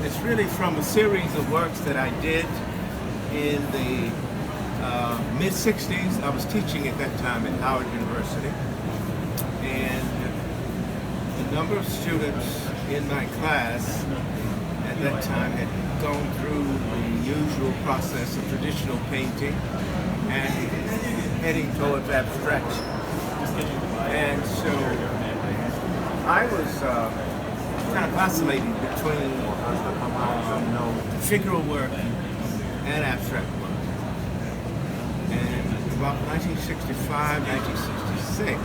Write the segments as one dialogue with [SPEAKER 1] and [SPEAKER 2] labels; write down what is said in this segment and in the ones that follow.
[SPEAKER 1] It's really from a series of works that I did in the mid-60s. I was teaching at that time at Howard University, and a number of students in my class at that time had gone through the usual process of traditional painting and heading towards abstraction. And so I was kind of vacillating between figural work and abstract work. And about 1965, 1966,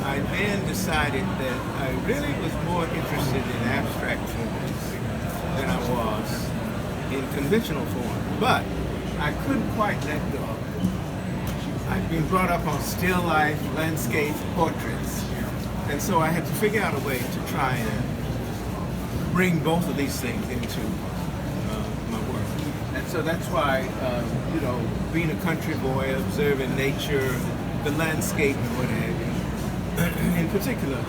[SPEAKER 1] I then decided that I really was more interested in abstract forms than I was in conventional form. But I couldn't quite let go. I'd been brought up on still life, landscape, portraits. And so I had to figure out a way to try and bring both of these things into my work. And so that's why, being a country boy, observing nature, the landscape and what have you, in particular,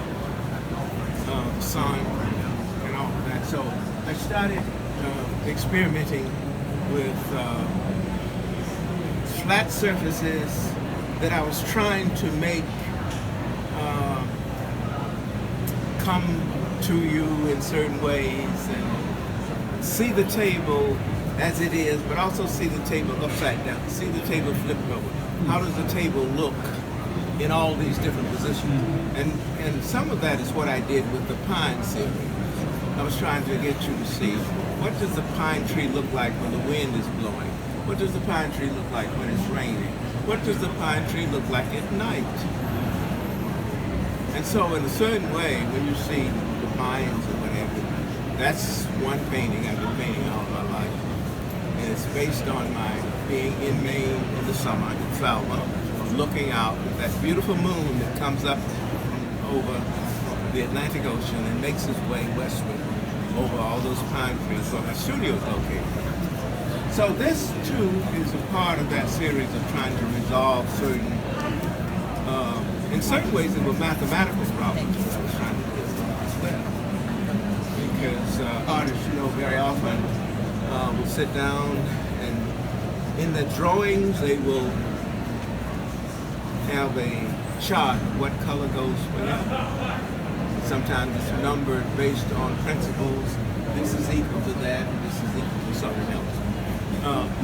[SPEAKER 1] the sun and all of that. So I started experimenting with flat surfaces that I was trying to make come to you in certain ways and see the table as it is, but also see the table upside down, see the table flipped over. How does the table look in all these different positions? And some of that is what I did with the pine series. I was trying to get you to see, what does the pine tree look like when the wind is blowing? What does the pine tree look like when it's raining? What does the pine tree look like at night? And so in a certain way, when you see the pines or whatever, that's one painting I've been painting all my life. And it's based on my being in Maine in the summer, in Falmouth, looking out at that beautiful moon that comes up over the Atlantic Ocean and makes its way westward over all those pine trees where my studio is located. So this, too, is a part of that series of trying to resolve certain, in certain ways, it were mathematical problems that I was trying to do as well. Because artists, very often will sit down and in the drawings they will have a chart of what color goes where. Sometimes it's numbered based on principles. This is equal to that, and this is equal to something else.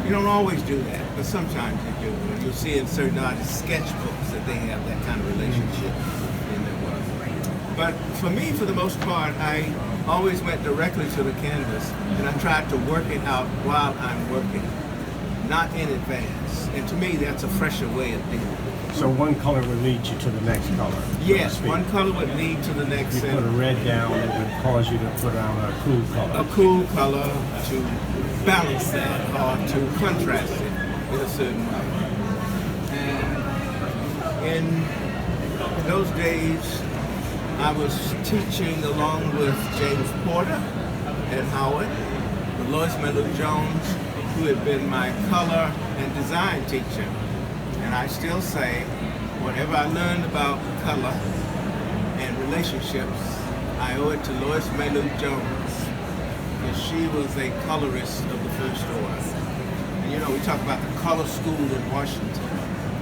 [SPEAKER 1] You don't always do that, but sometimes you do. And you'll see in certain artists' sketchbooks that they have that kind of relationship in their work. But for me, for the most part, I always went directly to the canvas, and I tried to work it out while I'm working, not in advance. And to me, that's a fresher way of doing it.
[SPEAKER 2] So one color would lead you to the next color?
[SPEAKER 1] Yes, one color would lead to the next.
[SPEAKER 2] You put a red down, it would cause you to put on a cool color.
[SPEAKER 1] A cool color to balance that or to contrast it in a certain way. And in those days, I was teaching along with James Porter at Howard, with Lois Mailou Jones, who had been my color and design teacher. And I still say, whatever I learned about color and relationships, I owe it to Lois Mailou Jones, because she was a colorist of the first order. And we talk about the color school in Washington.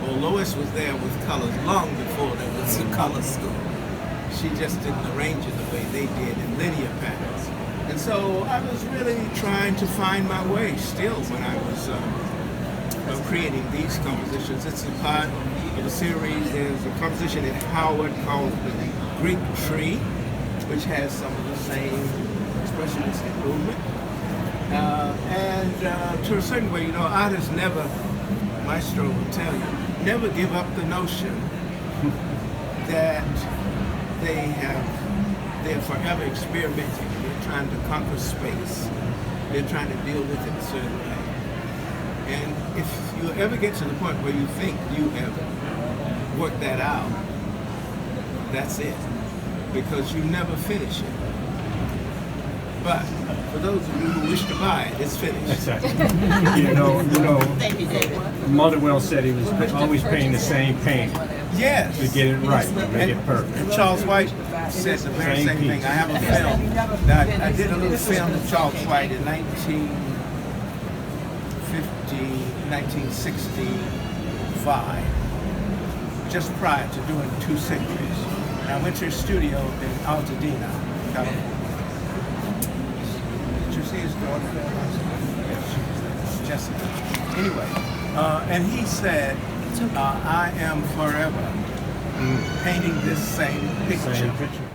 [SPEAKER 1] Well, Lois was there with colors long before there was a color school. She just didn't arrange it the way they did in linear patterns. And so I was really trying to find my way still when I was creating these compositions. It's a part of a series. There's a composition at Howard called The Greek Tree, which has some of the same expressionistic movement. And to a certain way, artists never, Maestro will tell you, never give up the notion that they're forever experimenting. They're trying to conquer space. They're trying to deal with it a certain way. And if you ever get to the point where you think you have worked that out, that's it, because you never finish it. But for those of you who wish to buy it, it's finished.
[SPEAKER 2] Exactly. Motherwell said he was always painting the same painting.
[SPEAKER 1] Yes.
[SPEAKER 2] to get it right, to make it perfect.
[SPEAKER 1] And Charles White said the very
[SPEAKER 2] Same
[SPEAKER 1] same thing.
[SPEAKER 2] piece.
[SPEAKER 1] I have a film. Now, I did a little film of Charles White in 1965, just prior to doing 2 Centuries. And I went to his studio in Altadena, California. Did you see his daughter there? Yes, Jessica. Anyway, and he said, I am forever painting this same picture.
[SPEAKER 2] Same picture.